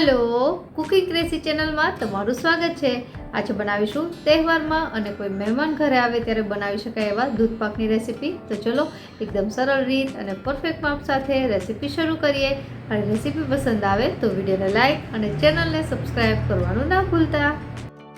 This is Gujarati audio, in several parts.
हेलो कुकिंग क्रेसी चेनल में तमारुं स्वागत है। आज बनावीशुं तहेवारमां अने कोई मेहमान घरे आवे त्यारे बनावी शकाय एवा दूधपाकनी रेसिपी। तो चलो एकदम सरल रीत अने परफेक्ट माप साथे रेसिपी शुरू करिए। अने रेसिपी पसंद आवे तो विडियोने लाइक अने चेनलने सब्सक्राइब करवानुं ना भूलता।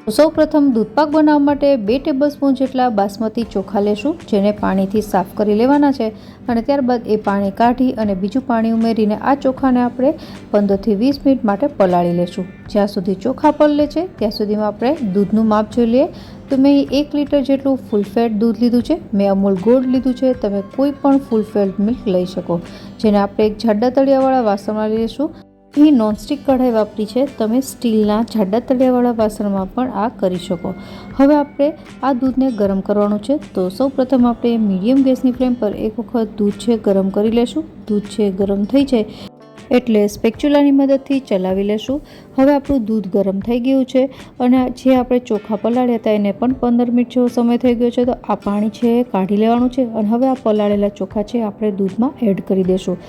सौ प्रथम दूधपाक बनाववा माटे 2 टेबलस्पून जेटला बासमती चोखा लेशुं, जेने पाणीथी साफ करी लेवाना छे अने त्यारबाद ए पाणी काढी अने बीजुं पाणी उमेरीने आ चोखाने आपणे 15 થી 20 मिनिट माटे पलाળી लेशुं। ज्यां सुधी चोखा पलळे छे त्यां सुधीमां आपणे दूधनुं माप जोई लईए। तो मैं 1 लीटर जेटલું फूल फेट दूध लीधुं छे। मैं अमूल गोल्ड लीधुं छे। तमे कोई पण फूल फेट मिल्क लई शको, जेने आपणे एक जाडा तळियावाळा वासणमां लई लेशुं। અહીં નોનસ્ટિક કઢાઈ વાપરી છે, તમે સ્ટીલના જાડા તળિયાવાળા વાસણમાં પણ આ કરી શકો। હવે આપણે આ દૂધને ગરમ કરવાનું છે। તો સૌપ્રથમ આપણે મીડિયમ ગેસની ફ્લેમ પર એક વખત દૂધ છે ગરમ કરી લેશું। દૂધ છે ગરમ થઈ જાય એટલે સ્પેચ્યુલાની મદદથી ચલાવી લેશું। હવે આપણું દૂધ ગરમ થઈ ગયું છે અને જે આપણે ચોખા પલાળ્યા હતા એને પણ 15 મિનિટ જેવો સમય થઈ ગયો છે। તો આ પાણી છે કાઢી લેવાનું છે અને હવે આ પલાળેલા ચોખા છે આપણે દૂધમાં એડ કરી દેશું।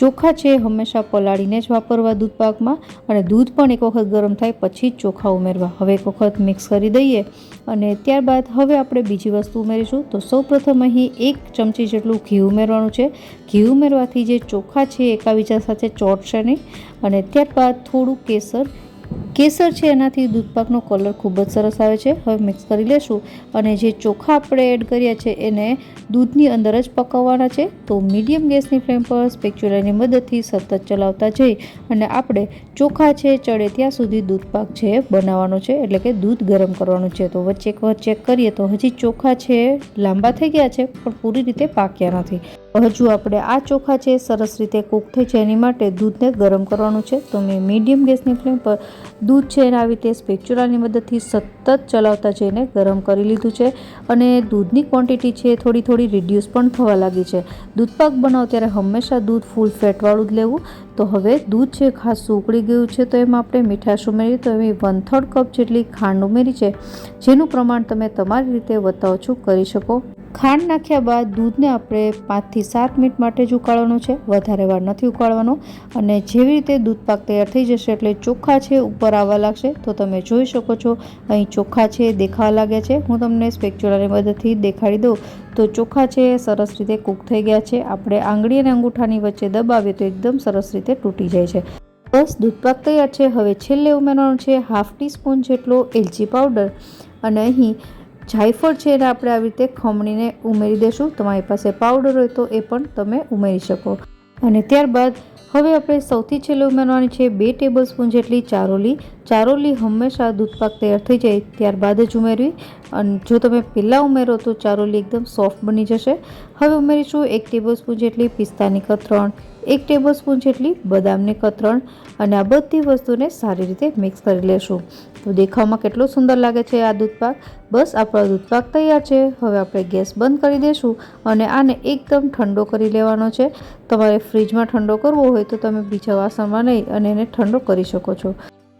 ચોખા છે હંમેશા પલાળીને જ વાપરવા દૂધપાકમાં અને દૂધ પણ એક વખત ગરમ થાય પછી જ ચોખા ઉમેરવા। હવે એક વખત મિક્સ કરી દઈએ અને ત્યારબાદ હવે આપણે બીજી વસ્તુ ઉમેરીશું। તો સૌપ્રથમ અહીં 1 ચમચી જેટલું ઘી ઉમેરવાનું છે। ઘી ઉમેરવાથી જે ચોખા છે એકાબીજા સાથે ચોંટશે નહીં। અને ત્યારબાદ થોડું કેસર છે એનાથી દૂધપાકનો કલર ખૂબ જ સરસ આવે છે। હવે મિક્સ કરી લેશું અને જે ચોખા આપણે એડ કર્યા છે એને દૂધની અંદર જ પકાવવાના છે। તો મીડિયમ ગેસની ફ્લેમ પર સ્પેચ્યુલાની મદદથી સતત ચલાવતા જઈ અને આપણે ચોખા છે ચડે ત્યાં સુધી દૂધપાક છે બનાવવાનો છે, એટલે કે દૂધ ગરમ કરવાનું છે। તો વચ્ચે એક વાર ચેક કરીએ તો હજી ચોખા છે લાંબા થઈ ગયા છે પણ પૂરી રીતે પાક્યા નથી। હજુ આપણે આ ચોખા છે સરસ રીતે કૂક થઈ જાય એની માટે દૂધને ગરમ કરવાનું છે। તો મેં મીડિયમ ગેસની ફ્લેમ પર દૂધ છે એને આવી રીતે સ્પેચ્યુલાની મદદથી સતત ચલાવતા જઈને ગરમ કરી લીધું છે અને દૂધની ક્વોન્ટિટી છે થોડી રિડ્યુસ પણ થવા લાગી છે। દૂધપાક બનાવો ત્યારે હંમેશા દૂધ ફૂલ ફેટવાળું જ લેવું। તો હવે દૂધ છે ખાસું ઉકળી ગયું છે તો એમાં આપણે મીઠાશ ઉમેરી। તો એમાં 1/3 કપ જેટલી ખાંડ ઉમેરી છે, જેનું પ્રમાણ તમે તમારી રીતે વધતા ઓછું કરી શકો। ખાંડ નાખ્યા બાદ દૂધને આપણે 5 થી 7 મિનિટ માટે જ ઉકાળવાનું છે, વધારે વાર નથી ઉકાળવાનો। અને જેવી રીતે દૂધપાક તૈયાર થઈ જશે એટલે ચોખા છે ઉપર આવવા લાગશે। તો તમે જોઈ શકો છો અહીં ચોખા છે દેખાવા લાગ્યા છે। હું તમને સ્પેચ્યુલાની મદદથી દેખાડી દઉં તો ચોખા છે સરસ રીતે કૂક થઈ ગયા છે। આપણે આંગળી અને અંગૂઠાની વચ્ચે દબાવીએ તો એકદમ સરસ રીતે તૂટી જાય છે। બસ દૂધપાક તૈયાર છે। હવે છેલ્લે ઉમેરવાનું છે 1/2 ટીસ્પૂન જેટલો એલચી પાવડર અને અહીં જાયફળ છે એને આપણે આવી રીતે ખમણીને ઉમેરી દેશું। તમારી પાસે પાવડર હોય તો એ પણ તમે ઉમેરી શકો। અને ત્યારબાદ હવે આપણે સૌથી છેલ્લે ઉમેરવાની છે 2 ટેબલસ્પૂન જેટલી ચારોલી। ચારોલી હંમેશા દૂધપાક તૈયાર થઈ જાય ત્યારબાદ જ ઉમેરવી, અને જો તમે પહેલાં ઉમેરો તો ચારોલી એકદમ સોફ્ટ બની જશે। હવે ઉમેરીશું 1 ટેબલસ્પૂન જેટલી પિસ્તાની કતરણ, 1 ટેબલસ્પૂન જેટલી બદામની કતરણ અને આ બધી વસ્તુને સારી રીતે મિક્સ કરી લેશું। તો દેખાવમાં કેટલો સુંદર લાગે છે આ દૂધપાક। બસ આપણો દૂધપાક તૈયાર છે। હવે આપણે ગેસ બંધ કરી દેશું અને આને એકદમ ઠંડો કરી લેવાનો છે। તમારે ફ્રીજમાં ઠંડો કરવો હોય તો તમે બીજા વાસણમાં લઈ અને એને ઠંડો કરી શકો છો।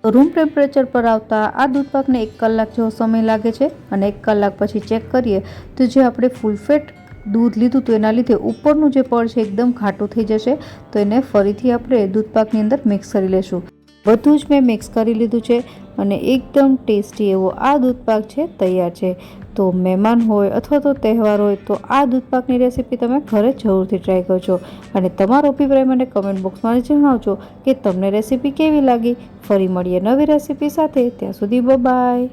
રૂમ ટેમ્પરેચર પર આવતા આ દૂધપાકને 1 કલાક જેવો સમય લાગે છે અને 1 કલાક પછી ચેક કરીએ તો જે આપણે ફૂલ ફેટ દૂધ લીધું તો એના લીધે ઉપરનું જે પડ છે એકદમ ઘાટું થઈ જશે। તો એને ફરીથી આપણે દૂધપાકની અંદર મિક્સ કરી લેશું। બધું જ મેં મિક્સ કરી લીધું છે અને એકદમ ટેસ્ટી એવો આ દૂધપાક છે તૈયાર છે। તો મહેમાન હોય અથવા તો તહેવાર હોય તો આ દૂધપાકની રેસીપી તમે ઘરે જરૂરથી ટ્રાય કરજો અને તમારો અભિપ્રાય મને કમેન્ટ બોક્સમાં જણાવજો કે તમને રેસીપી કેવી લાગી। ફરી મળીએ નવી રેસીપી સાથે, ત્યાં સુધી બાય બાય।